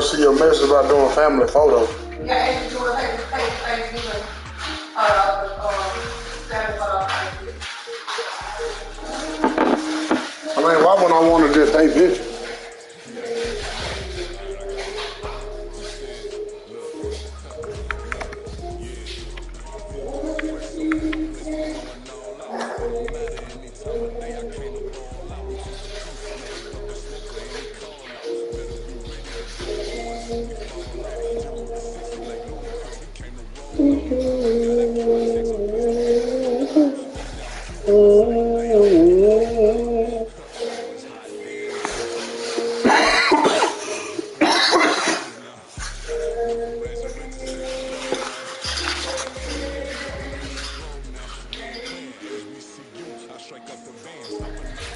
see your message about doing family photos. Yeah, and you doing Thanksgiving, family photos. I mean, why would I want to just take pictures?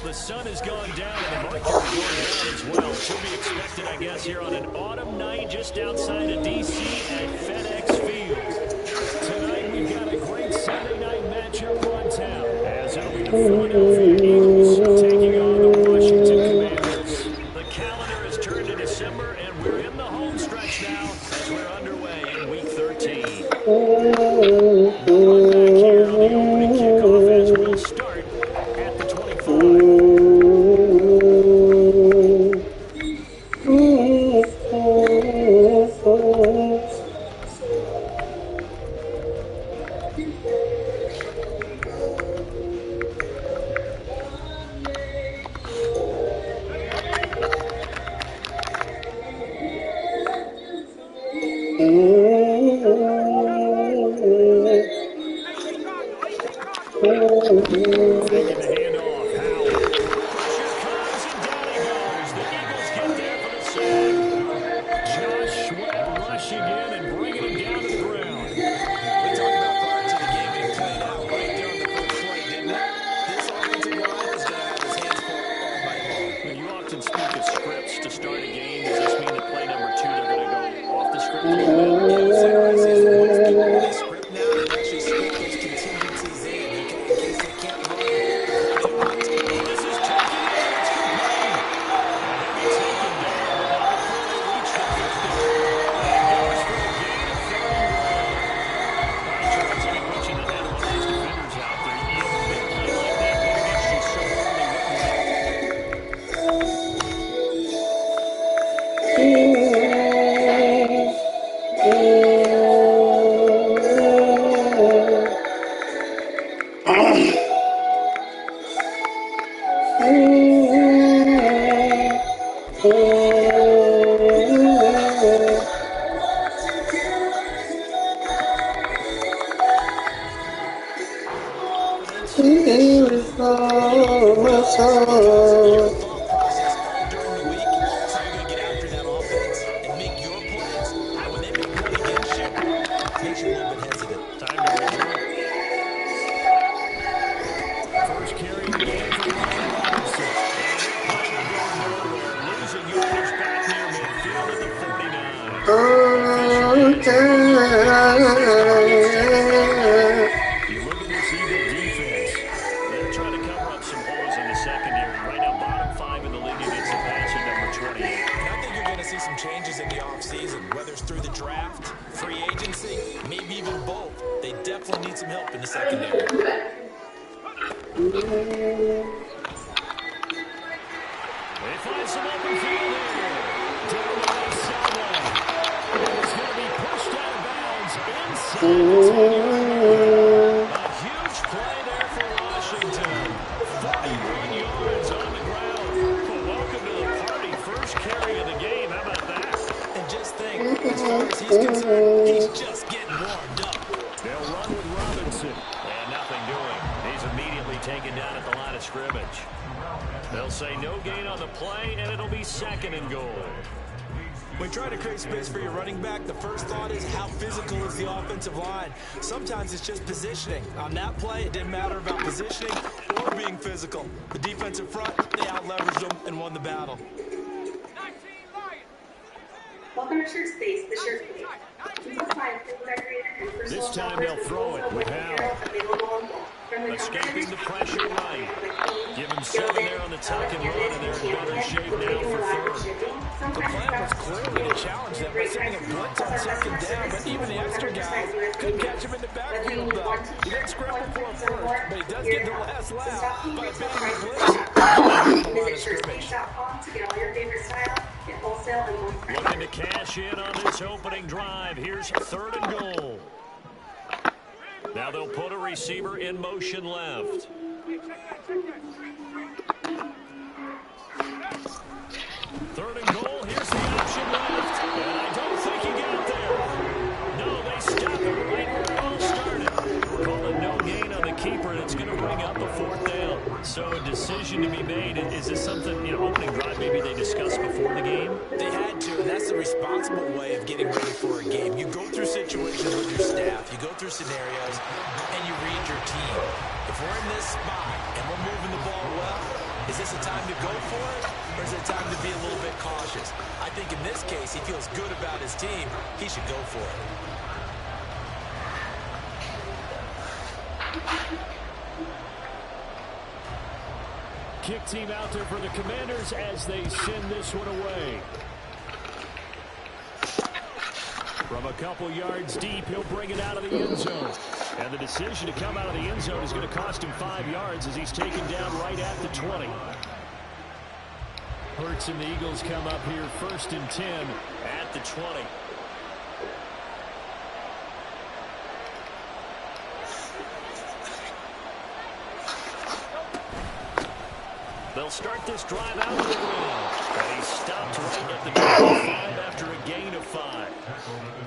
The sun has gone down and the market is going down as well. To be expected, I guess, here on an autumn night just outside of D.C. at FedEx Field. Tonight, we've got a great Sunday night matchup on tap, as it'll be the Philadelphia Eagles taking on the Washington Commanders. The calendar has turned to December, and we're in the home stretch now as we're underway in Week 13. We'll run back here on the opening kickoff as we'll start at the 25. Taking the handoff, Howell. Pressure comes, and down he goes. The Eagles get there for the sack. Josh Sweat rushing in and bringing him down to the ground. We talked about prior to the game getting played out right there on the first play, didn't it? This offensive line is going to have his hands full all night long. When you often speak of scripts to start a game, does this mean that play number 2 they're going to go off the script a little bit? Yeah, the second I see is the points keep on the script now. They actually script those contingencies in case they can't run. This is taken in. It's complete. Heavy taken down, but not before they reach the 50. That goes for a gain of 31. All right, Charles, any pitching that had one of these defenders out there, you big play like that go against you so early. They'll say no gain on the play, and it'll be second and goal. When trying to create space for your running back, the first thought is how physical is the offensive line. Sometimes it's just positioning. On that play, it didn't matter about positioning or being physical. The defensive front, they out-leveraged them and won the battle. Welcome to Shirt Space, the Shirt Space. This time they'll throw it with Howell. Escaping the pressure right. Give him 7 there on the tuck and run, and they're in better shape now for third. The plan was clearly to challenge them by sending a blitz on second down, but even the extra guys couldn't catch him in the backfield, though. He didn't scramble for a first, but he does get the last laugh by beating the blitz on the line of scrimmage. Looking to cash in on this opening drive. Here's 3rd and goal. Now they'll put a receiver in motion left. Third and goal. Here's the option left. And I don't think he got there. No, they stop it right where it all started. Call it no gain on the keeper, and it's going to bring up a 4th down. So a decision to be made. Is this something, opening drive maybe they discussed before the game? They had to, and that's the responsible way of getting ready for a game. You go through situations with your staff. You go through scenarios, and you read your team. If we're in this spot and we're moving the ball well, is this a time to go for it, or is it time to be a little bit cautious? I think in this case, he feels good about his team. He should go for it. Kick team out there for the Commanders as they send this one away. From a couple yards deep, he'll bring it out of the end zone. And the decision to come out of the end zone is going to cost him 5 yards as he's taken down right at the 20. Hurts and the Eagles come up here 1st and 10 at the 20. They'll start this drive out with a win. And he stopped right at the 25 after a gain of 5.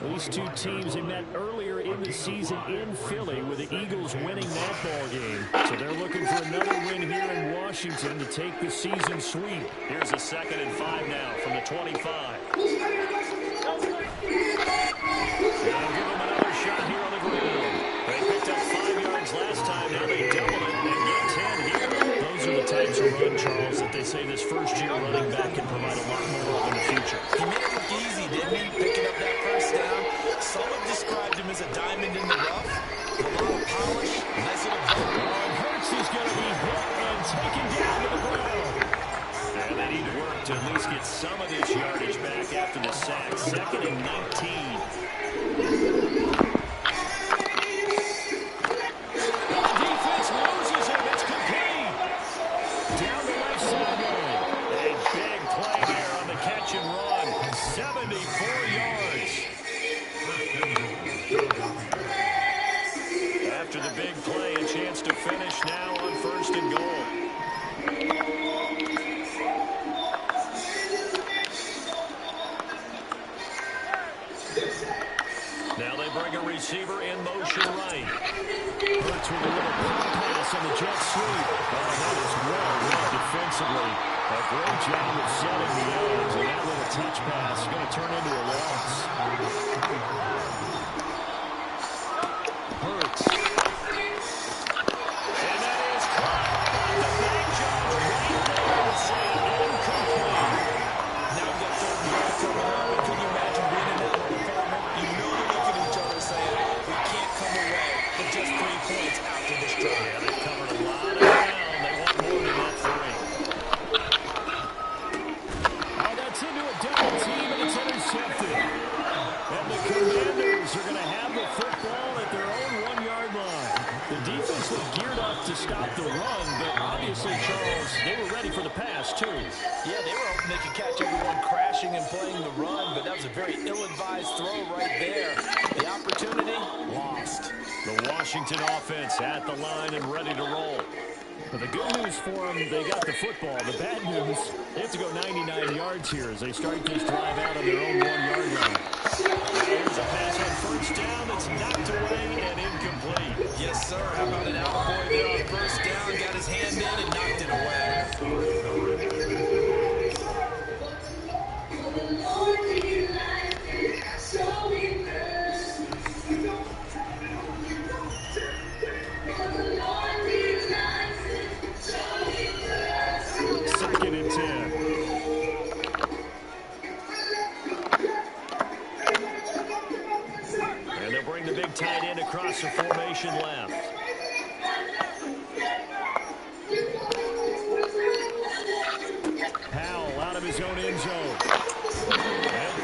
These two teams have met earlier in the season in Philly with the Eagles winning that ball game. So they're looking for another win here in Washington to take the season sweep. Here's a 2nd and 5 now from the 25. And give them another shot here on the ground. They picked up 5 yards last time. Now they doubled it and get 10 here. Those are the types of run, Charles, that they say this first-year running back can provide a lot more of in the future. He made it look easy, didn't he? Picking up that first down. Some have described him as a diamond in the rough. A lot of polish. Nice little bump. And Hurts is going to be hit and taken down to the ground. And they need to work to at least get some of this yardage back after the sack. 2nd and 19. To finish now on 1st and goal. Now they bring a receiver in motion right. Hurts with a little pass on the jet sweep. Oh, that is well read defensively. A great job of setting the edge, and that little touch pass is going to turn into a loss. Hurts. To stop the run, but obviously, Charles, they were ready for the pass, too. Yeah, they were hoping they could catch everyone crashing and playing the run, but that was a very ill-advised throw right there. The opportunity lost. The Washington offense at the line and ready to roll. But the good news for them, they got the football. The bad news, they have to go 99 yards here as they start this drive out on their own 1-yard line. Here's a pass on 1st down that's knocked away and incomplete. Yes, sir. How about an attaboy there on 1st down? Got his hand in and knocked it away. Second and 10. And they'll bring the big tight end across the formation left. Powell out of his own end zone. And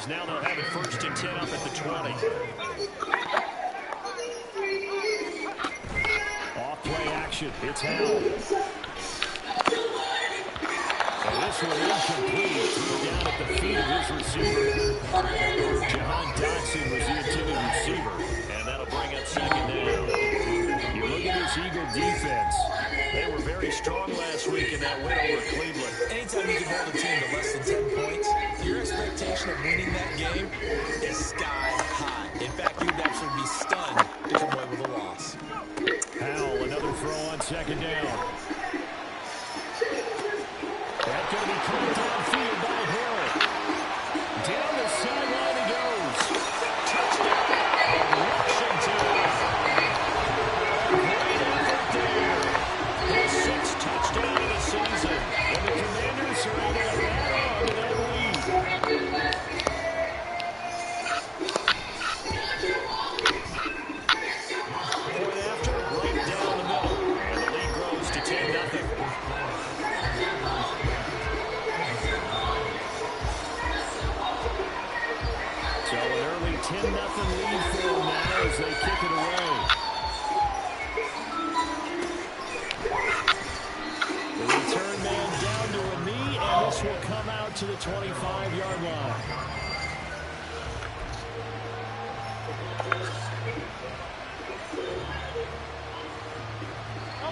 as now they'll have it 1st and 10 up at the 20. Off play action. It's Howell. And this one incomplete. Threw down at the feet of his receiver. Jahan Dotson was the intended receiver. And that'll bring up 2nd down. You look at this Eagle defense. They were very strong last week in that win over Cleveland. Anytime you can hold a team to less than 10 points, your expectation of winning that game is sky high. In fact, you'd actually be stunned to come away with a loss. Howell, another throw on 2nd down. That's going to be caught downfield by Hill. Down the sideline he goes. Touchdown, Washington. Great effort there. His 6th touchdown of the season. And the Commanders are able to add on to that lead. Point after, right down the middle. And the lead grows to 10-0. So an early 10-0 lead for them now as they kick it away. The return man down to a knee, and this will come out to the 25-yard line.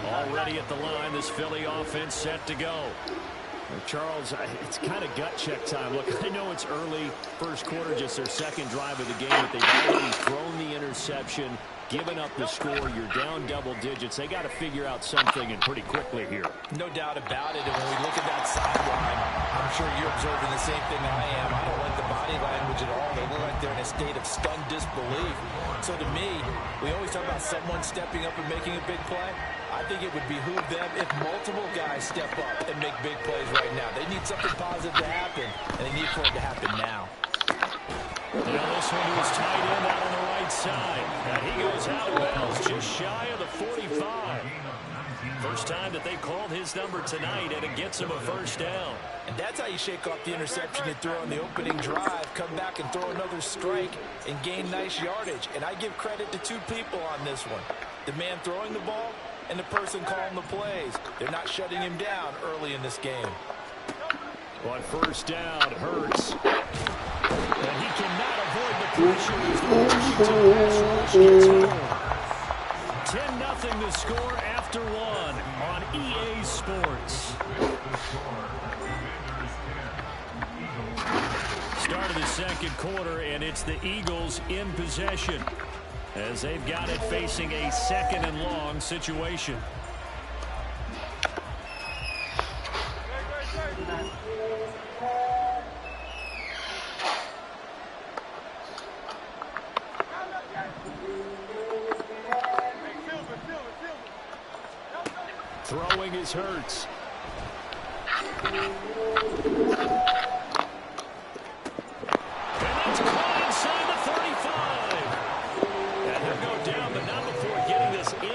Already at the line, this Philly offense set to go. Charles, it's kind of gut check time. Look, I know it's early, first quarter, just their 2nd drive of the game, but they've already thrown the interception, given up the score. You're down double digits. They got to figure out something, and pretty quickly here. No doubt about it. And when we look at that sideline, I'm sure you're observing the same thing I am. I don't like the body language at all. They look like they're in a state of stunned disbelief. So to me, we always talk about someone stepping up and making a big play. I think it would behoove them if multiple guys step up and make big plays right now. They need something positive to happen, and they need for it to happen now. Now this one was tight end out on the right side. And he goes out of bounds just shy of the 45. First time that they've called his number tonight, and it gets him a 1st down. And that's how you shake off the interception you threw on the opening drive, come back and throw another strike and gain nice yardage. And I give credit to 2 people on this one. The man throwing the ball and the person calling the plays. They're not shutting him down early in this game. On 1st down, Hurts. And he cannot avoid the pressure as the Washington pass rush gets home. 10-0 the score after 1 on EA Sports. Start of the 2nd quarter, and it's the Eagles in possession, as they've got it facing a 2nd and long situation. Throwing is Hurts.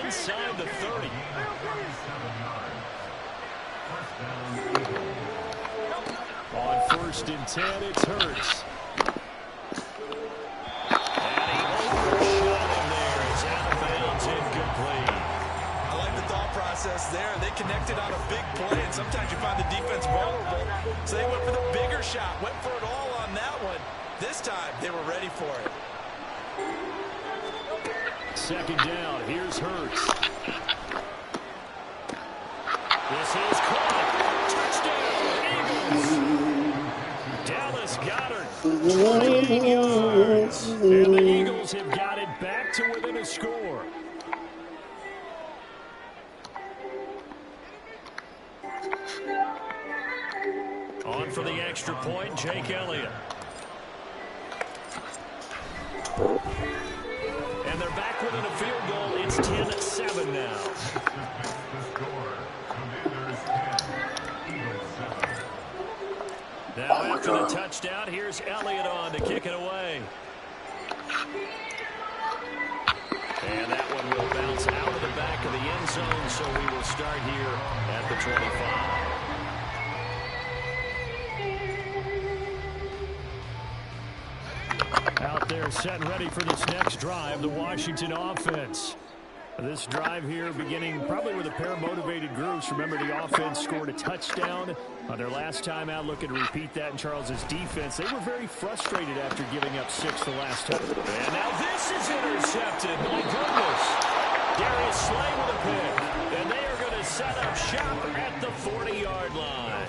Inside the 30. On 1st and 10, it's Hurts. And he overshot him there. It's out of bounds, incomplete. I like the thought process there. They connected on a big play, and sometimes you find the defense vulnerable. So they went for the bigger shot, went for it all on that one. This time, they were ready for it. 2nd down. Here's Hurts. This is caught. Touchdown, Eagles. Dallas Goedert, 28 yards. And the Eagles have got it back to within a score. On for the extra point, Jake Elliott. And they're back within a field goal. It's 10-7 now. Now after the touchdown, here's Elliott on to kick it away. And that one will bounce out of the back of the end zone, so we will start here at the 25. there, set and ready for this next drive, the Washington offense. This drive here beginning probably with a pair of motivated groups. Remember, the offense scored a touchdown on their last time out, looking to repeat that in Charles's defense. They were very frustrated after giving up 6 the last time. And now this is intercepted. My goodness. Darius Slay with a pick. And they are going to set up shop at the 40-yard line.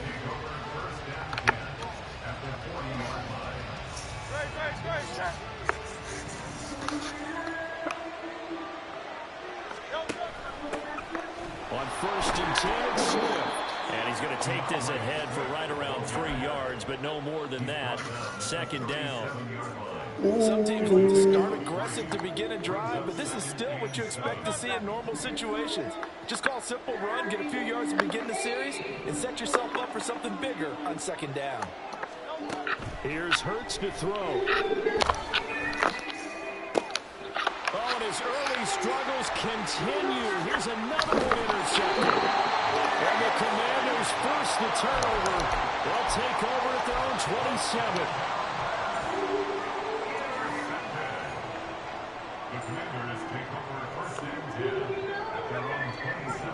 On 1st and 10, it's Swift. And he's going to take this ahead for right around 3 yards, but no more than that. 2nd down. Some teams like to start aggressive to begin a drive, but this is still what you expect to see in normal situations. Just call a simple run, get a few yards to begin the series, and set yourself up for something bigger on 2nd down. Here's Hurts to throw. Oh, and his early struggles continue. Here's another one intercepted. And the Commanders force the turnover. They'll take over at their own 27.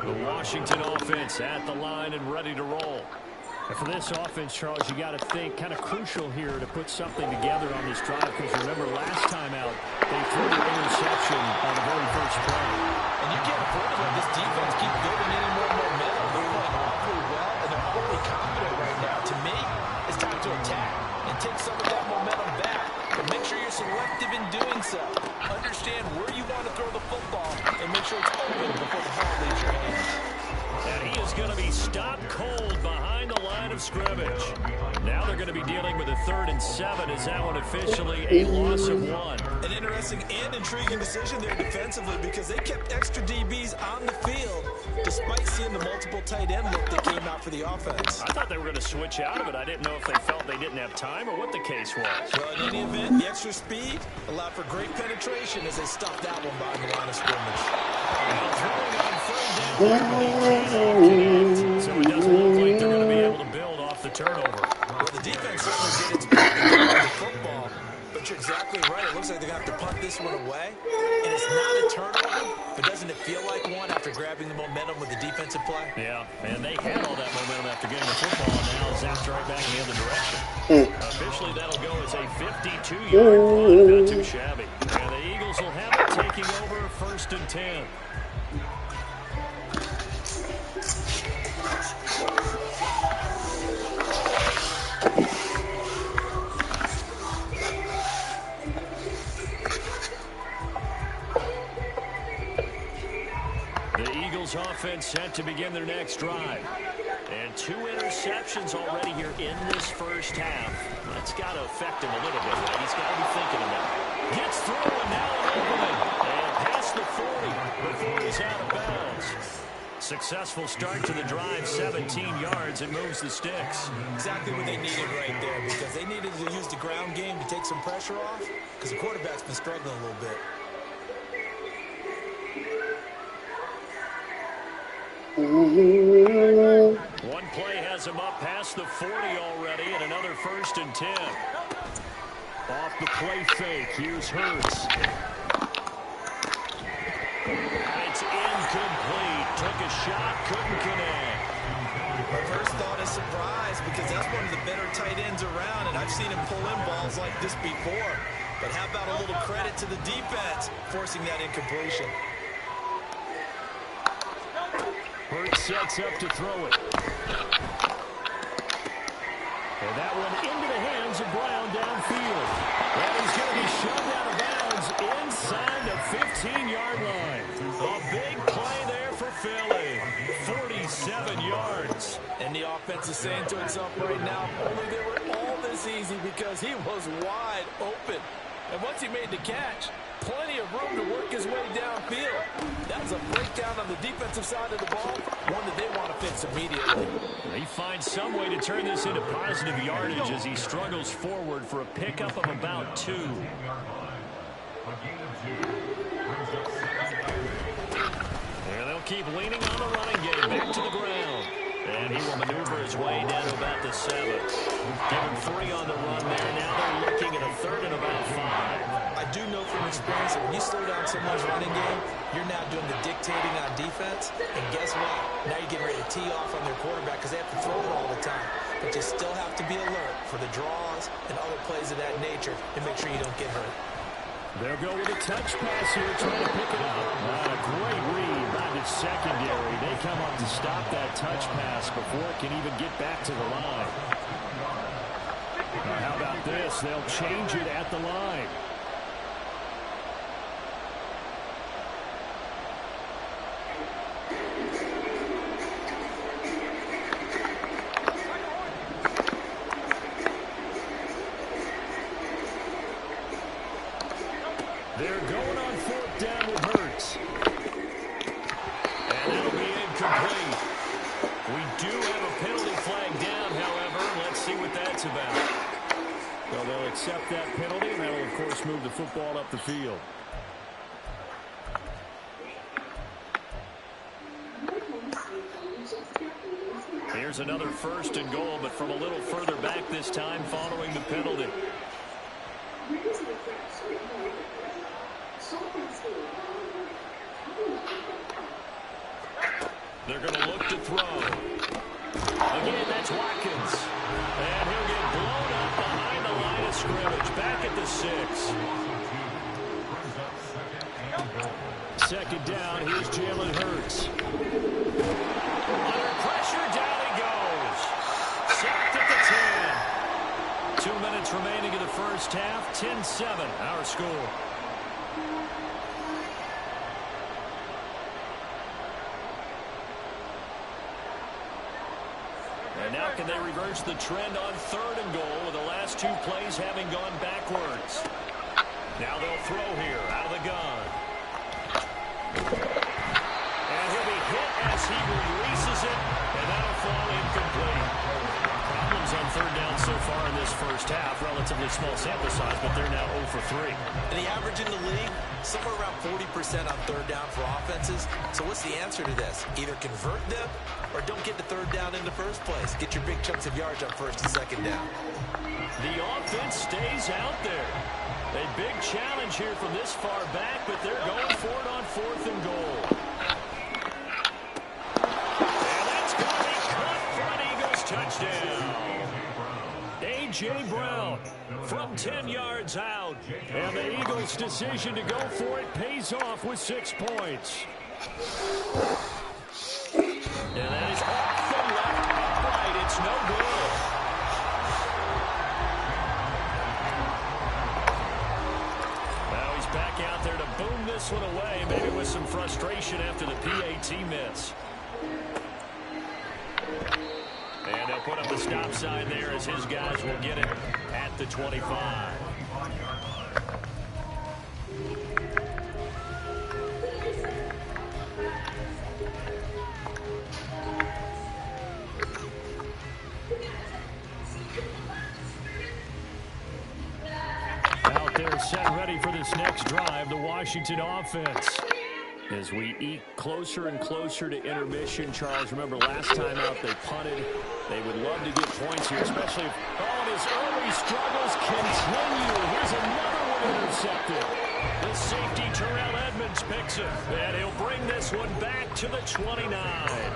The Washington offense at the line and ready to roll. And for this offense, Charles, you got to think kind of crucial here to put something together on this drive, because remember last time out they threw the interception on the very first play. And you can't afford to let this defense keep building any more momentum. They're playing awfully well, and they're awfully confident right now. To me, it's time to attack and take some of that momentum back. But make sure you're selective in doing so. Understand where you want to throw the football and make sure it's open before the ball leaves your hands. And he is going to be stopped cold behind the line of scrimmage. Now they're going to be dealing with a 3rd and 7. Is that one officially a loss of 1? An interesting and intriguing decision there defensively, because they kept extra DBs on the field despite seeing the multiple tight end look that came out for the offense. I thought they were going to switch out of it. I didn't know if they felt they didn't have time or what the case was. Well, in any event, the extra speed allowed for great penetration as they stopped that one behind the line of scrimmage. Now throwing on 3rd down, but he can't connect. So it doesn't look like they're going to be able to build off the turnover. Well, the defense certainly did its best to cover the football, but you're exactly right. It looks like they're going to have to punt this one away, and it's not a turnover, but doesn't it feel like one after grabbing the momentum with the defensive play? Yeah, and they had all that momentum after getting the football, and now zapped right back in the other direction. Officially, that'll go as a 52-yard punt. Not too shabby. And the Eagles will have it taking over 1st and 10. Offense set to begin their next drive. And 2 interceptions already here in this first half. That's got to affect him a little bit, right? He's got to be thinking of that. Gets through, and now an opening. And past the 40 before he's out of bounds. Successful start to the drive, 17 yards, and moves the sticks. Exactly what they needed right there, because they needed to use the ground game to take some pressure off, because the quarterback's been struggling a little bit. One play has him up past the 40 already, and another 1st and 10. Off the play fake, here's Hurts. And it's incomplete. Took a shot, couldn't connect. My first thought is surprise, because that's one of the better tight ends around, and I've seen him pull in balls like this before. But how about a little credit to the defense forcing that incompletion? Hurts sets up to throw it. And that one into the hands of Brown downfield. And he's going to be shoved out of bounds inside the 15-yard line. A big play there for Philly. 47 yards. And the offense is saying to itself right now, only they were all this easy because he was wide open. And once he made the catch, plenty of room to work his way downfield. That was a breakdown on the defensive side of the ball, one that they want to fix immediately. He finds some way to turn this into positive yardage as he struggles forward for a pickup of about 2. And they'll keep leaning on the running game back to the ground. And he will maneuver his way down to about the 7. Give him 3 on the run there. Now they're looking at a 3rd and about 5. experience that when you slow down someone's running game, you're now doing the dictating on defense. And guess what? Now you're getting ready to tee off on their quarterback because they have to throw it all the time. But you still have to be alert for the draws and other plays of that nature and make sure you don't get hurt. They'll go with a touch pass here, trying to pick it up. A great read by the secondary. They come up to stop that touch pass before it can even get back to the line. Now, how about this? They'll change it at the line. They're going on fourth down with Hurts. And it'll be incomplete. We do have a penalty flag down, however. Let's see what that's about. Well, they'll accept that penalty, and that'll, of course, move the football up the field. Here's another first and goal, but from a little further back this time following the penalty. They're going to look to throw. Again, that's Watkins. And he'll get blown up behind the line of scrimmage. Back at the 6. Second down, here's Jalen Hurts. Under pressure, down he goes. Sacked at the 10. 2 minutes remaining in the first half. 10-7, our score. And now can they reverse the trend on third and goal with the last 2 plays having gone backwards? Now they'll throw here out of the gun. And he'll be hit as he releases it, and that'll fall incomplete. Problems on third down so far in this first half. Relatively small sample size, but they're now 0 for 3. And the average in the league, somewhere around 40% on third down for offenses. So what's the answer to this? Either convert them or don't get the third down in the first place. Get your big chunks of yards on first and second down. The offense stays out there. A big challenge here from this far back, but they're going for it on fourth and goal. And that's going to be caught for an Eagles touchdown. A.J. Brown from 10 yards out. And the Eagles' decision to go for it pays off with 6 points. And that is off the left upright. It's no good. Now he's back out there to boom this one away, maybe with some frustration after the PAT miss. And they'll put up a stop sign there as his guys will get it at the 25. Out there set ready for this next drive, the Washington offense. As we eke closer and closer to intermission, Charles, remember last time out they punted. They would love to get points here, especially if his early struggles continue. Here's another one intercepted. The safety, Terrell Edmonds, picks it, and he'll bring this one back to the 29.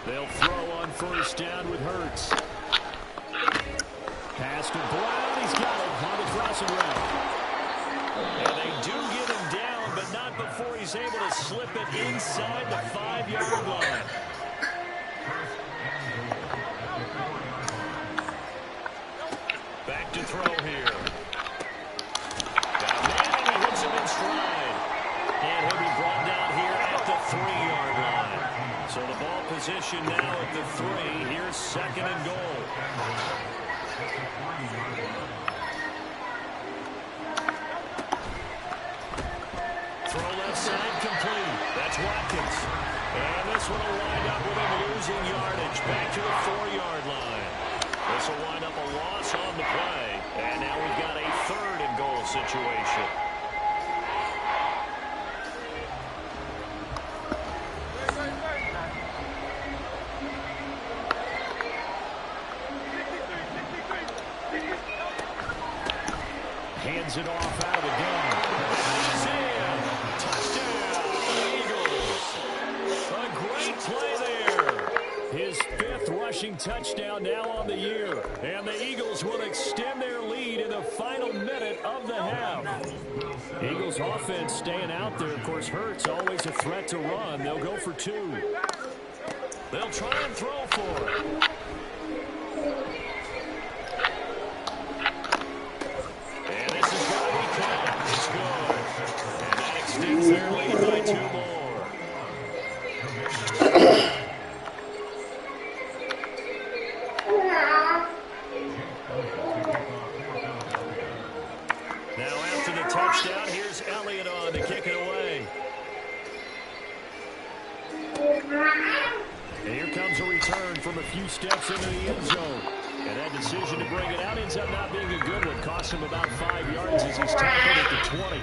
They'll throw on first down with Hurts. Pass to Brown. He's got it on the crossing route. And they do get him down, but not before he's able to slip it inside the 5-yard line. Back to throw here. Now Manning, he hits him in stride. And he'll be brought down here at the 3-yard line. So the ball position now at the 3. Here's second and goal. Throw left side complete. That's Watkins. And this one will wind up with him losing yardage back to the 4-yard line. This will wind up a loss on the play. And now we've got a 3rd and goal situation. Hands it off out of the gun. He's in. Touchdown, Eagles. A great play there. His 5th rushing touchdown now on the year. And the Eagles will extend their lead in the final minute of the half. Eagles offense staying out there. Of course, Hurts always a threat to run. They'll go for 2. They'll try and throw for it. Extends their lead by 2 more. Now after the touchdown, here's Elliott on to kick it away. And here comes a return from a few steps into the end zone. And that decision to bring it out ends up not being a good one. Cost him about 5 yards as he's tackled at the 20.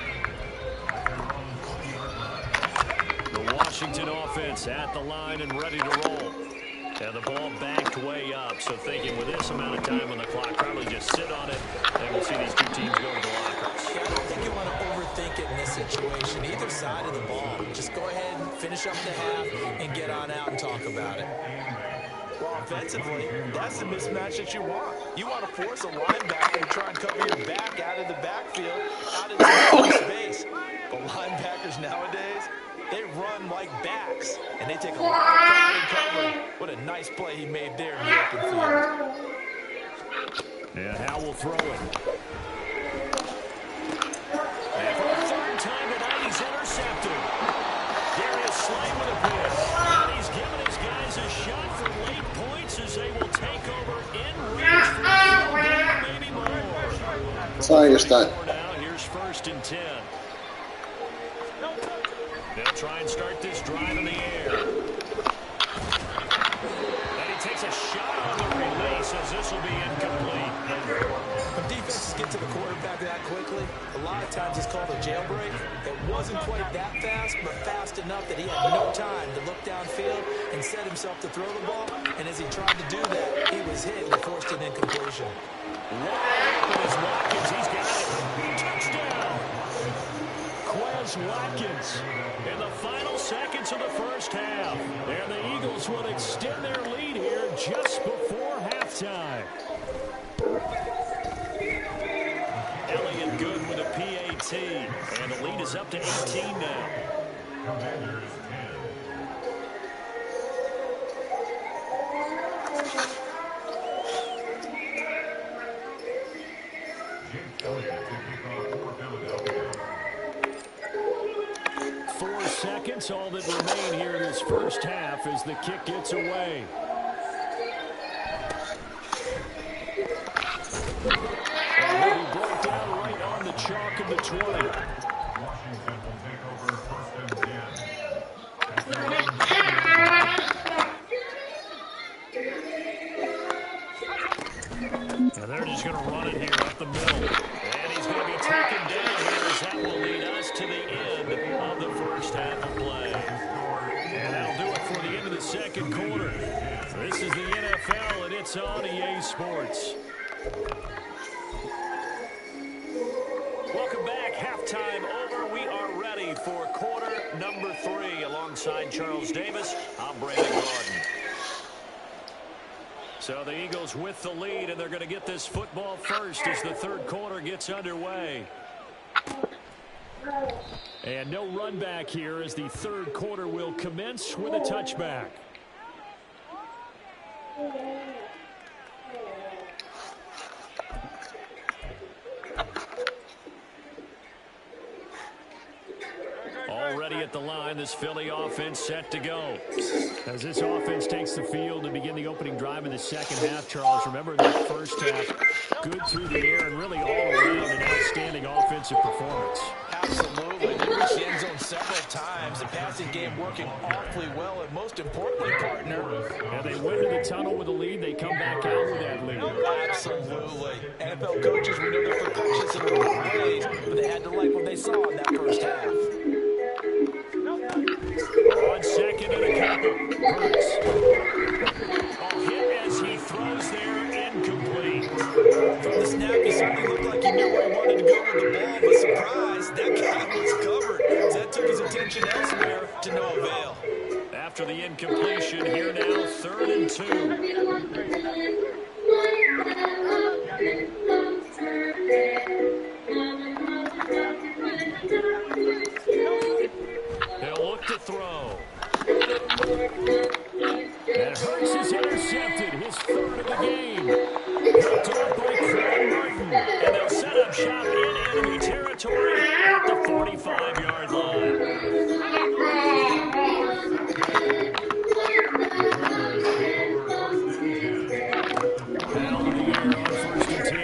Washington offense at the line and ready to roll. And the ball backed way up. So thinking with this amount of time on the clock, probably just sit on it. And we'll see these 2 teams go to the lockers. Yeah, I don't think you want to overthink it in this situation. Either side of the ball. Just go ahead and finish up the half and get on out and talk about it. Well, offensively, that's the mismatch that you want. You want to force a linebacker to try and cover your back out of the backfield, out of the space. But linebackers nowadays, they run like backs, and they take a lot of pride in covering. What a nice play he made there in the open field. And Howe will throw it. And for the 3rd time tonight, he's intercepted. Darius Slay with a pick. And he's giving his guys a shot for late points as they will take over in range for a field goal, maybe more. Sorry, start. Now here's 1st and 10. They'll try and start this drive in the air. And he takes a shot on the release as this will be incomplete. When defenses get to the quarterback that quickly, a lot of times it's called a jailbreak. It wasn't quite that fast, but fast enough that he had no time to look downfield and set himself to throw the ball. And as he tried to do that, he was hit and forced an incompletion. Wide open is Watkins. He's got it. Touchdown. Quez Watkins in the final seconds of the 1st half. And the Eagles will extend their lead here just before halftime. Elliott good with a PAT. And the lead is up to 18 now. 4 seconds, all that remain here in this 1st half as the kick gets away. And he'll be brought down right on the chalk of the 20. Washington will take over 1st and 10. And they're just going to run it here up the middle. And he's going to be taken down here as that will lead us to the end of the 1st half of play. And that'll do it for the end of the 2nd quarter. This is the NFL, and it's on EA Sports. Welcome back. Halftime over. We are ready for quarter number 3. Alongside Charles Davis, I'm Brandon Gordon. So the Eagles with the lead, and they're going to get this football first as the 3rd quarter gets underway. And no run back here as the 3rd quarter will commence with a touchback. Already at the line, this Philly offense set to go. As this offense takes the field to begin the opening drive in the 2nd half, Charles, remember that 1st half, good through the air and really all around an outstanding offensive performance. Absolutely. They reached the end zone several times. The passing game working awfully well, and most importantly, partner. And they went to the tunnel with a lead. They come back out with that lead. Absolutely. NFL coaches, we know they're perfectionists in their ways, but they had to like what they saw in that first half. On second and a couple. Hurts. Hit as he throws there, incomplete. From the snap, he certainly looked like he knew where he wanted to go with the ball, but surprise, that guy was covered. So that took his attention elsewhere to no avail. After the incompletion, here now, 3rd and 2. They'll look to throw. And Hurts is intercepted, his 3rd of the game. Picked off by Craig Martin. And they'll set up shop in enemy territory at the 45-yard line. Ball in the air on 1st and 10.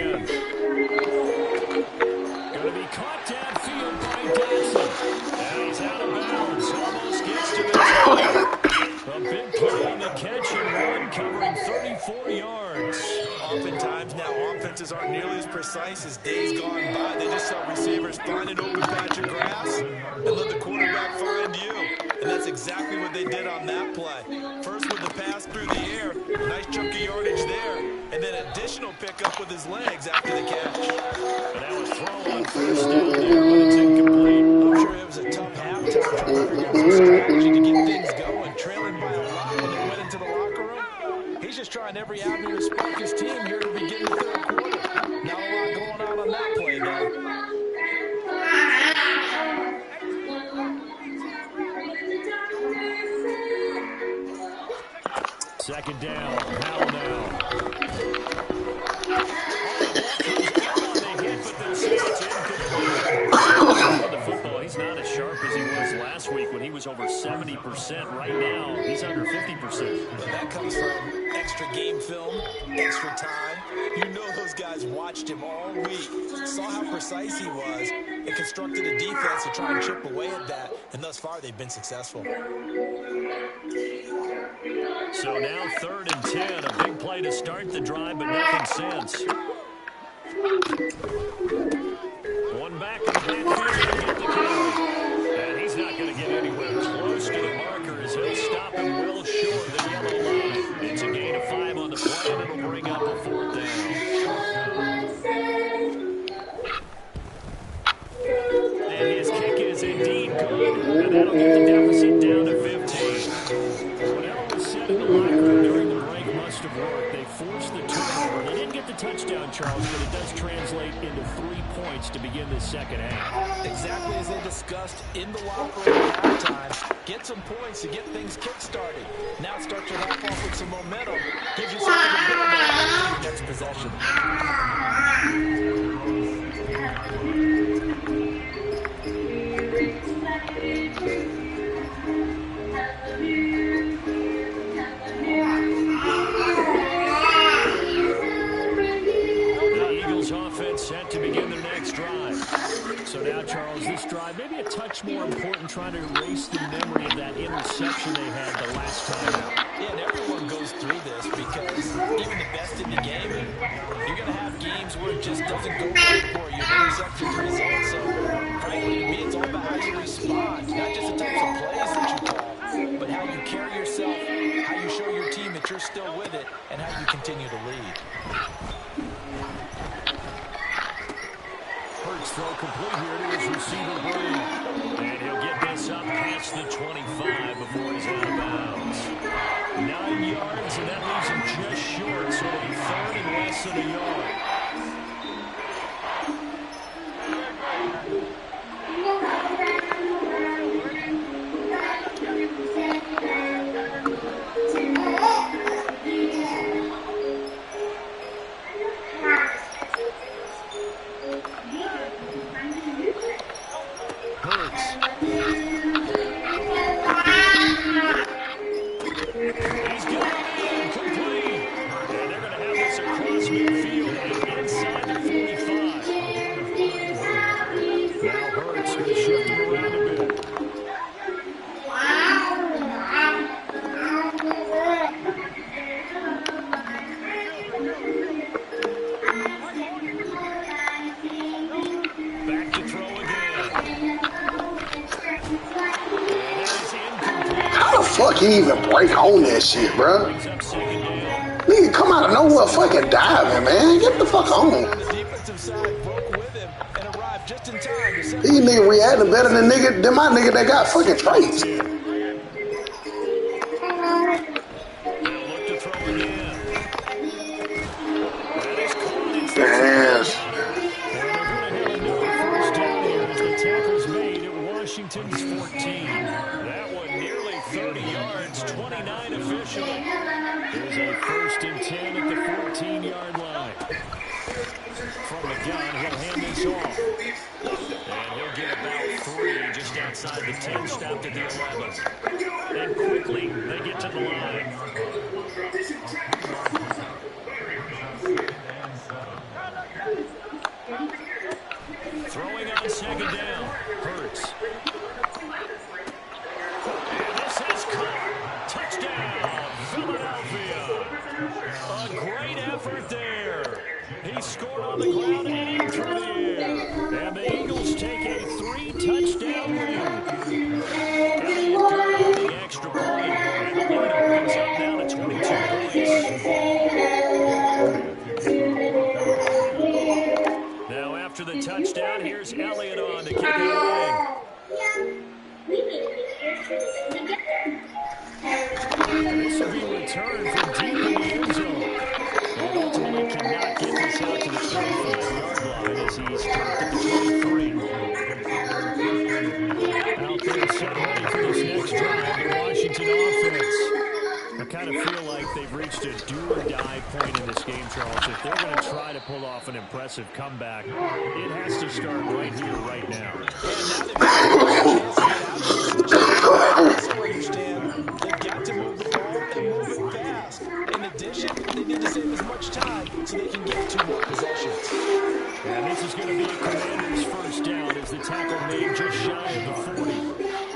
Going to be caught downfield by Dodson. And he's out of bounds. Almost gets to the 10. A big play on the catch and run, covering 34 yards. Oftentimes now, offenses aren't nearly as precise as days gone by. They just saw receivers find an open patch of grass and let the quarterback find you. And that's exactly what they did on that play. First with the pass through the air, a nice chunk of yardage there, and then additional pickup with his legs after the catch. And that was thrown on 1st down there, but it's incomplete. I'm sure it was a tough halftime trying to figure out some strategy to get things going, trailing by a lot when they went into the locker room. He's just trying every avenue to spark his team here to begin the 3rd quarter. Not a lot going on that play, though. Second down, Powell now. The football, he's not as sharp as he was last week when he was over 70%. Right now, he's under 50%. That comes from extra game film, extra time. You know those guys watched him all week, saw how precise he was, and constructed a defense to try and chip away at that. And thus far, they've been successful. So now 3rd and 10, a big play to start the drive, but nothing since. One back in the backfield to get the carry. And he's not going to get anywhere close to the marker as he'll stop him well short of the yellow line. It's a gain of 5 on the play, and it'll bring up a 4th down. And his kick is indeed good, and that'll get the deficit down to 15. Whatever was said in the locker room during the break must have worked. They forced the turnover. They didn't get the touchdown, Charles, but it does translate into 3 points to begin this second half. Exactly as they discussed in the locker room at halftime. Get some points to get things kick-started. Now start your half off with some momentum. Gives you something to build on for your next possession. Offense set to begin their next drive. So now, Charles, this drive maybe a touch more important, trying to erase the memory of that interception they had the last time out. Yeah, and everyone goes through this because even the best in the game, you're going to have games where it just doesn't go right for you. Interceptions result. So, frankly, to me, it's all about how you respond. Not just the types of plays that you call, but how you carry yourself, how you show your team that you're still with it, and how you continue to lead. Hurts throw complete here to his receiver, Brown. And he'll get this up past the 25 before he's out of bounds. 9 yards, and that leaves him just short, so it'll be 3rd and less than a yard. He's got it incomplete. And they're going to have this across midfield. fuck he even break on that shit, bro? Brings up second down. Nigga come out of nowhere fucking diving, man. Get the fuck on. The defensive side broke with him and arrived just in time to set These niggas reacting better than my nigga that got fucking traits. They'll look to throw again. That is caught inside. Yes. And they're going to have another first down here as the tackle's made at Washington's 14. That one nearly 30 yards, 29 officially. There's a 1st and 10 at the 14-yard line. From the gun, he'll hand this off. And he'll get about 3 just outside the 10, stopped at the 11. And quickly, they get to the line. Throwing on second down. Hurts. And this is caught. Touchdown, Philadelphia. A great effort there. He scored on the ground and through the air. And the Eagles take a 3-touchdown lead. Elliott Gurley on the extra point. And the lead opens up now to 22 points. Now after the touchdown, here's Elliott on to kick it away. And this will be returned from deep in the end zone. And ultimately cannot get this out to the 25-yard line as he's stopped at the 23. Out there set ready for this next drive, the Washington offense. I kind of feel like they've reached a do-or-die point in this game, Charles. If they're going to try to pull off an impressive comeback, it has to start right here, right now. They've got to move the ball and move it fast. In addition, they need to save as much time so they can get 2 more possessions. And this is going to be a Commanders' first down as the tackle made just shy of the 40.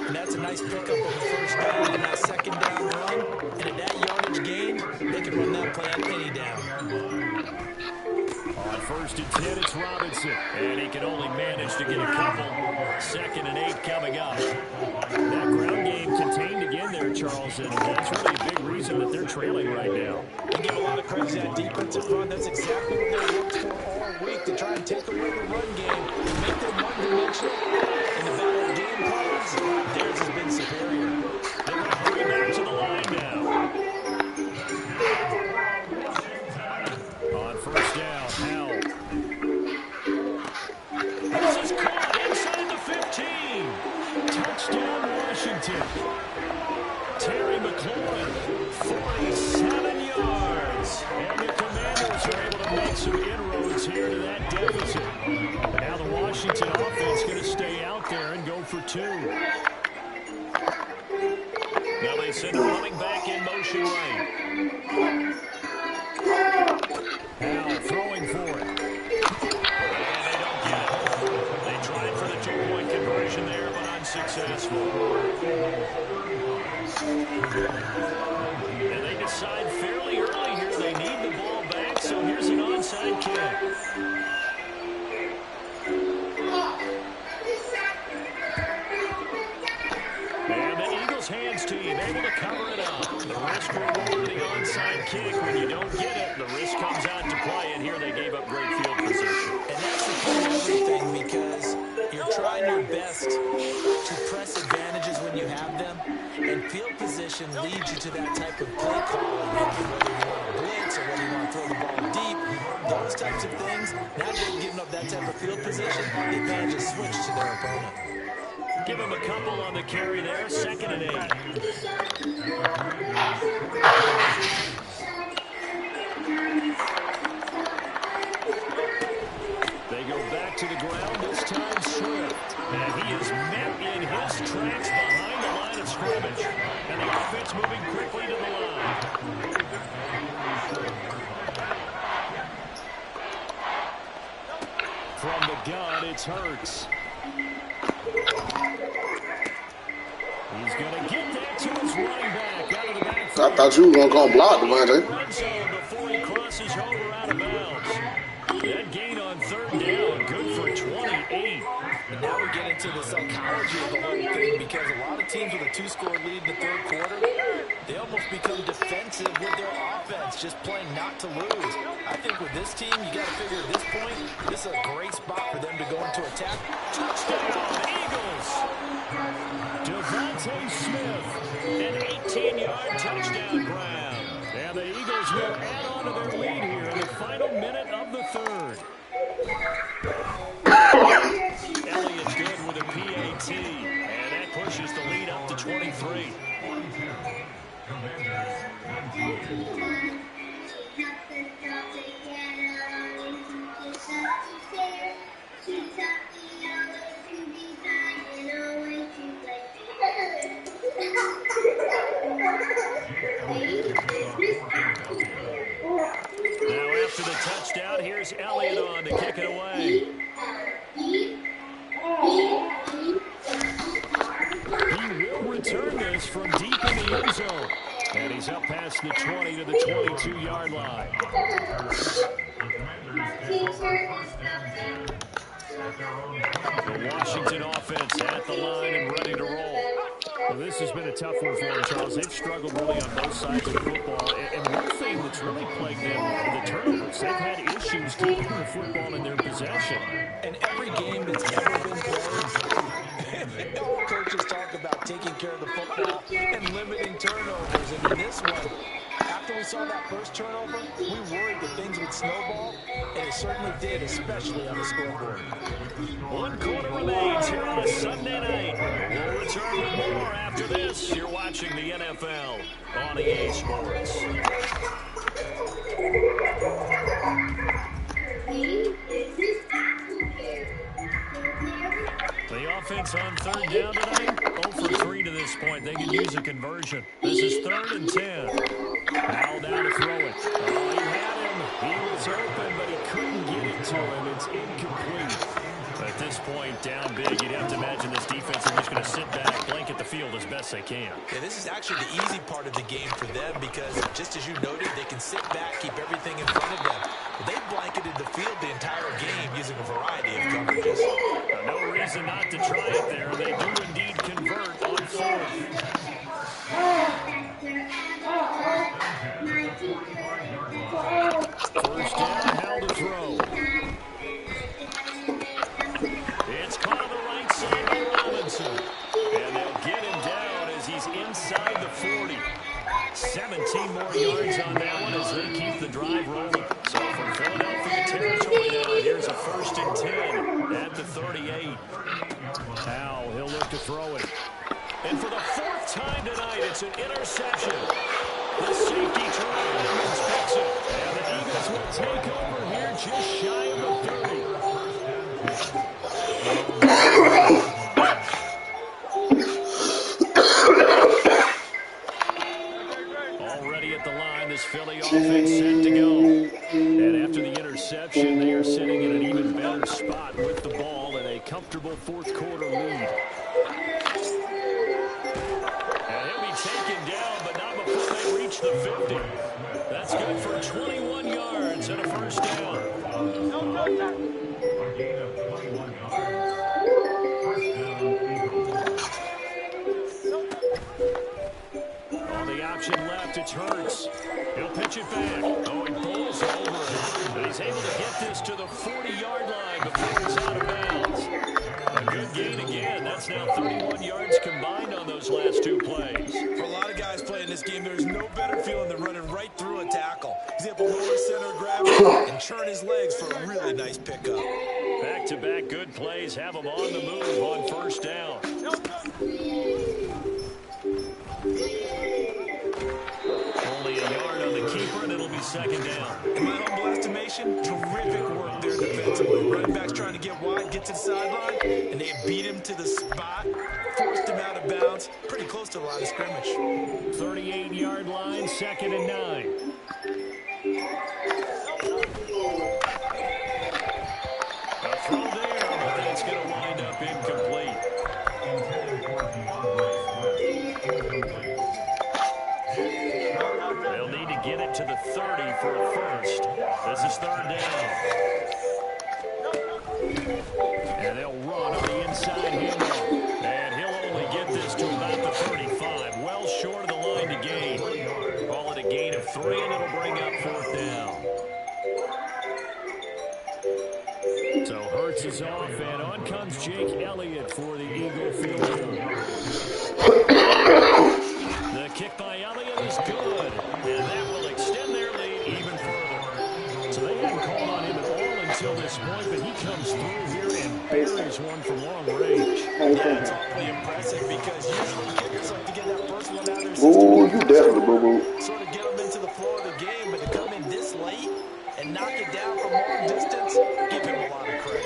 And that's a nice pickup of the first down on that second down run. And at that yardage gain, they can run that play on any down. On 1st and 10, it's Robinson. And he can only manage to get a couple. 2nd and 8 coming up. That ground game contained again there, Charles. And that's really a big reason that they're trailing right now. They give a lot of credit to that defensive front. That's exactly what they worked for all week to try and take away the run game and make them one-dimensional. In the battle of game plans, theirs has been superior. They're going to bring it back to the line now. On 1st down, Howell. This is caught inside the 15. Touchdown, Washington. Terry McLaurin, 47 yards. And the Commanders are able to make some inroads here to that deficit. Now the Washington offense going to stay out there and go for 2. Now they send a running back in motion right. Now throwing for it. And they don't get it. They tried for the 2-point conversion there, but unsuccessful. And they decide fairly early here they need the ball back, so here's an onside kick. And the Eagles hands team able to cover it up. The risk reward of the onside kick. When you don't get it, the risk comes out to play, and here they gave up great field position. And that's the key to everything because you're trying your best to press advantages when you have them, and field position leads you to that type of play calling. Whether you want to blitz or whether you want to throw the ball deep, those types of things, now that they've given up that type of field position, the advantage is switched to their opponent. Give him a couple on the carry there, 2nd and 8. They go back to the ground, this time Swift. And he is met in his tracks behind the line of scrimmage. And the offense moving quickly to the line. From the gun, it's Hurts. He's going to get that to his running back out of the backfield. I thought you were going to come block, Devontae. Red zone before he crosses over out of bounds. That gain on 3rd down, good for 28. And now we get into the psychology analogy of the whole thing because a lot of teams with a two-score lead in the third quarter, they almost become defensive with their offense, just playing not to lose. I think with this team, you got to figure at this point, this is a great spot for them to go into attack. Touchdown, Eagles! Devontae Smith, an 18-yard touchdown grab. And the Eagles will add on to their lead here in the final minute of the third. Elliott good with a PAT, and that pushes the lead up to 23. Now after the touchdown, here's Elliott on to kick it away. He will return this from deep in the end zone. And he's up past the 20 to the 22-yard line. The Washington offense at the line and ready to roll. Well, this has been a tough one for them, Charles. They've struggled really on both sides of the football. And one thing that's really plagued them, the turnovers. They've had issues keeping the football in their possession. And every game that's ever been played, all coaches talk about taking care of the football and limiting turnovers. And in this one, after we saw that first turnover, we worried that things would snowball, and it certainly did, especially on the scoreboard. One quarter remains here on a Sunday night. We'll return with more after this. You're watching the NFL on EA Sports. The offense on third down tonight, 0 for 3 to this point. They could use a conversion. This is 3rd and 10. Now down to throw it. Oh, he had him. He was open, but he couldn't get it to him. It's incomplete. At this point, down big, you'd have to imagine this defense is just going to sit back, blanket the field as best they can. Yeah, this is actually the easy part of the game for them because, just as you noted, they can sit back, keep everything in front of them. But they've blanketed the field the entire game using a variety of coverages. No reason not to try it there. They do indeed convert on 4th. First down, held to throw. It's called the right side by Robinson. And they'll get him down as he's inside the 40. 17 more yards on that one as they keep the drive rolling. So from Philadelphia territory now, here's a 1st and 10 at the 38. Now he'll look to throw it. And for the 4th time tonight, it's an interception. The safety Edmonds picks it. And the Eagles will take over here just shy of the 30. Already at the line, this Philly offense set to go. And after the interception, they are sitting in an even better spot with the ball in a comfortable 4th quarter lead. And he'll be taken down, but not before they reach the 50. That's good for 21 yards and a 1st down. A gain of 21 yards. First down, Eagles. On the option left, it's Hurts. He'll pitch it back. Oh, he bowls over it. And he's able to get this to the 40-yard line before he's out of bounds. A good gain again. That's now 31 yards combined on those last 2 plays. For a lot of guys playing this game, there's no better feeling than running right through a tackle. He's able to lower center of gravity and turn his legs for a really nice pickup. Back-to-back good plays have him on the move on 1st down. Only a yard on the keeper, and it'll be 2nd down. In my humble estimation, terrific work there defensively. Running back's trying to get wide, get to the sideline, and they beat him to the spot, forced him out of bounds, pretty close to the line of scrimmage. 38-yard line, 2nd and 9. A throw there, but that's going to wind up incomplete. They'll need to get it to the 30 for a 1st. This is 3rd down. And they'll run on the inside handle. 4th down. So Hurts is off, and on comes Jake Elliott for the Eagle field goal. The kick by Elliott is good, and that will extend their lead even further. So they hadn't called on him at all until this point, but he comes through here and buries one from long range. Yeah, it's awfully impressive because usually kickers like to get that first one out of their system. Ooh, you definitely boo-boo. Sort of get them into the flow of the game, but to come in this late and knock it down from long distance, give him a lot of credit.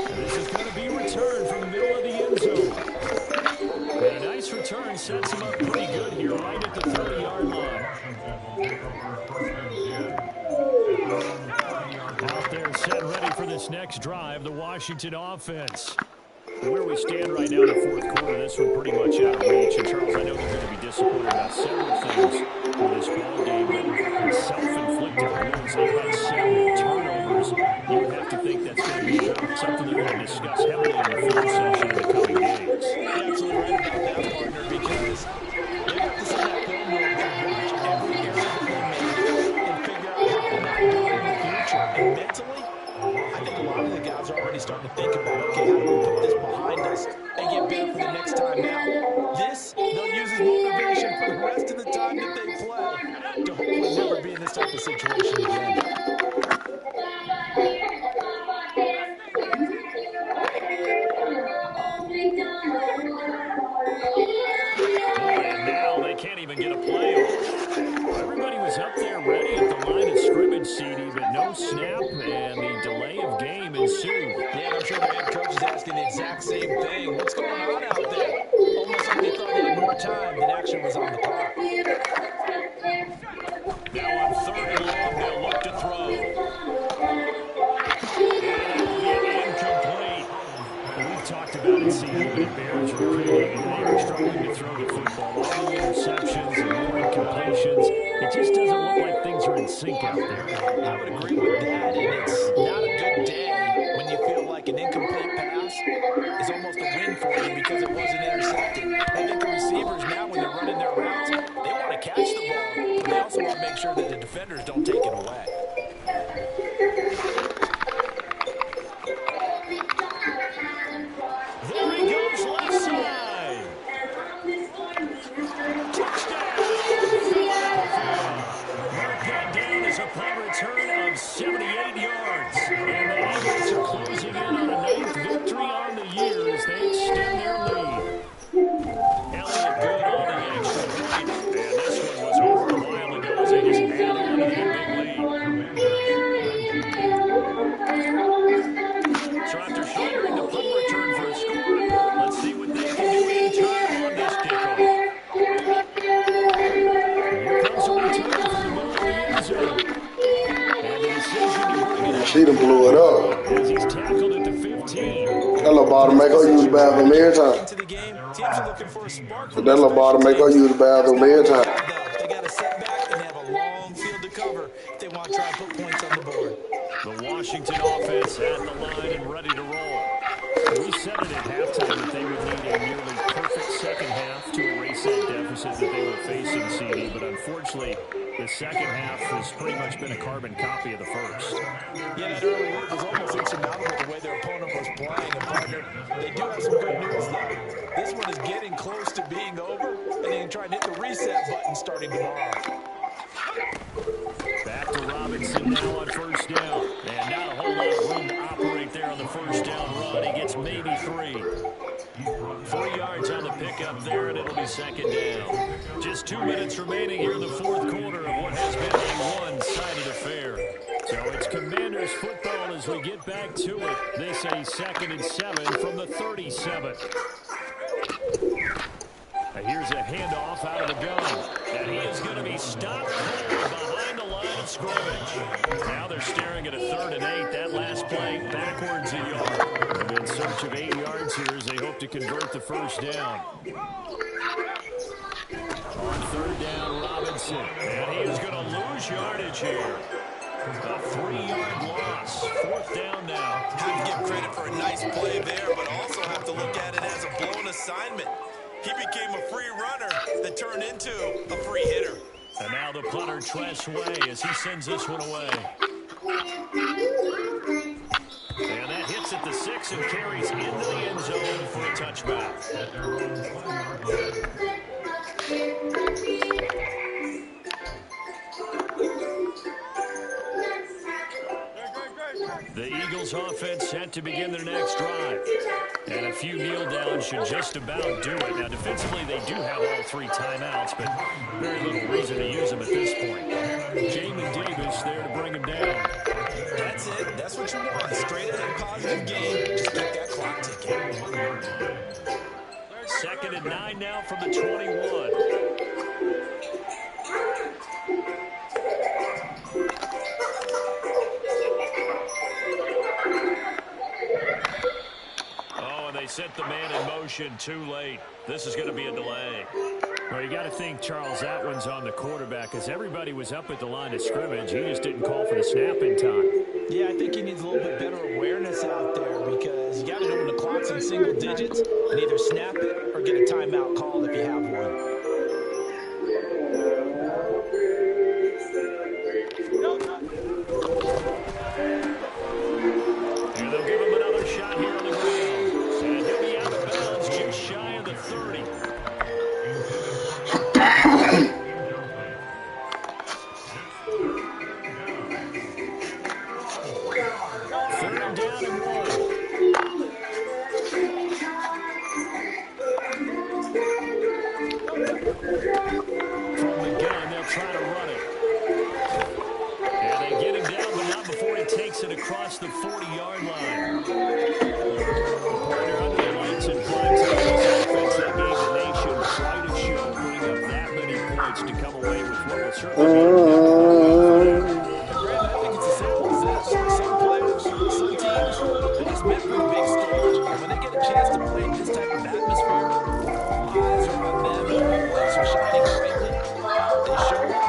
And this is going to be returned from the middle of the end zone. And a nice return sets him up pretty good here, right at the 30-yard line. Out there set ready for this next drive, the Washington offense. Where we stand right now in the 4th quarter, this one pretty much out of reach. And Charles, I know they're going to be disappointed about several things for this ball game, but it's self-inflicted wounds. They've had 7 turnovers. You would have to think that's going to be something they're going to discuss heavily in the film session in the coming days. You're absolutely right about that, partner, because they have to sit that film room and watch every error that they made and figure out how to not do it in the future. And mentally, I think a lot of the guys are already starting to think about, okay, how do we put this behind us and get better for the next time now? This, they'll use as motivation for the rest of the time that they play to hopefully never be in this type of situation again. And now they can't even get a play off. Everybody was up there ready at the line of scrimmage, CD, but no snap, and the delay of game ensued. Yeah, I'm sure the head coach is asking the exact same thing. What's going on out there? Almost like they thought they had more time than actually was on the clock. Now on 3rd and long, they'll look to throw. And it'll be incomplete. We've talked about it, CD, with the Bears recruiting, and they are struggling to throw the football. All the interceptions and more incompletions. It just doesn't look like things are in sync out there. I would agree with that, and it's not a good day when you feel like an incomplete pass is almost a win for you because it wasn't intercepted. I think the receivers now, when they're running their routes, they want to catch the ball, but they also want to make sure that the defenders don't take it away. There he goes left side. Touchdown, Philadelphia. Mark that down as a punt return of 78 yards. And the Eagles are closing in on a 9th victory on the year as they extend their lead. Elliott good on the extra point. And this one was over a while ago as they just added on to that big lead. So after shouldering the punt return for a score, let's see what they can do in turn on this kickoff. Here comes a return from the middle of the end zone. And the decision to bring it up. She done blew it up. As he's tackled at the 15. That little bottom make her use the bathroom every time. Into the game, teams are looking for a spark from That little bottom make her use the bathroom every time. They got a setback and they have a long field to cover if they want to try and put points on the board. The Washington offense at the line and ready to roll. We said it at halftime that they would need a nearly perfect second half to erase that deficit that they were facing, CD, but unfortunately, the second half has pretty much been a carbon copy of the first. Yeah, that early lead was almost insurmountable the way their opponent was playing. And partner, they do have some good news though. This one is getting close to being over, and they can try and hit the reset button starting tomorrow. Back to Robinson now on 1st down. And not a whole lot of room to operate there on the 1st down run. He gets maybe 3. 3 yards on the pickup there, and it'll be 2nd down. Just 2 minutes remaining here in the 4th quarter of what has been a one-sided affair. So it's Commanders football as we get back to it. This a 2nd and 7 from the 37. Here's a handoff out of the gun. And he is going to be stopped behind the line of scrimmage. Now they're staring at a 3rd and 8. That last play backwards a yard. And in search of 8 yards here as they hope to convert the 1st down. On 3rd down, Robinson. And he is going to lose yardage here. A 3-yard loss. 4th down now. Have to give credit for a nice play there, but also have to look at it as a blown assignment. He became a free runner that turned into a free hitter. And now the punter, Tress Way, as he sends this one away. And that hits at the 6 and carries into the end zone for a touchback. The Eagles offense set to begin their next drive. And a few kneel downs should just about do it. Now, defensively, they do have all 3 timeouts, but very little reason to use them at this point. Jamin Davis there to bring him down. That's it. That's what you want. Straight ahead positive game. Just keep that clock ticking. 2nd and 9 now from the 21. They set the man in motion too late. This is going to be a delay. Well, you got to think Charles that one's on the quarterback because everybody was up at the line of scrimmage. He just didn't call for the snap in time. Yeah, I think he needs a little bit better awareness out there because you got to know when the clock's in single digits and either snap it or get a timeout called if you have one. And they'll give him another shot here on the ground. And he'll be out of bounds just shy of the 30. Third and down and 1. From the gun, they'll try to run it. And they get him down, but not before he takes it across the 40-yard line. Partner under the lights and prime time this offense that gave the nation quite a show, putting up that many points to come away with what will certainly be a Graham, I think it's as simple as this. Some players, some teams, they just meant for the big stage. And when they get a chance to play in this type of atmosphere, all eyes are on them, and all lights are shining brightly. They show up.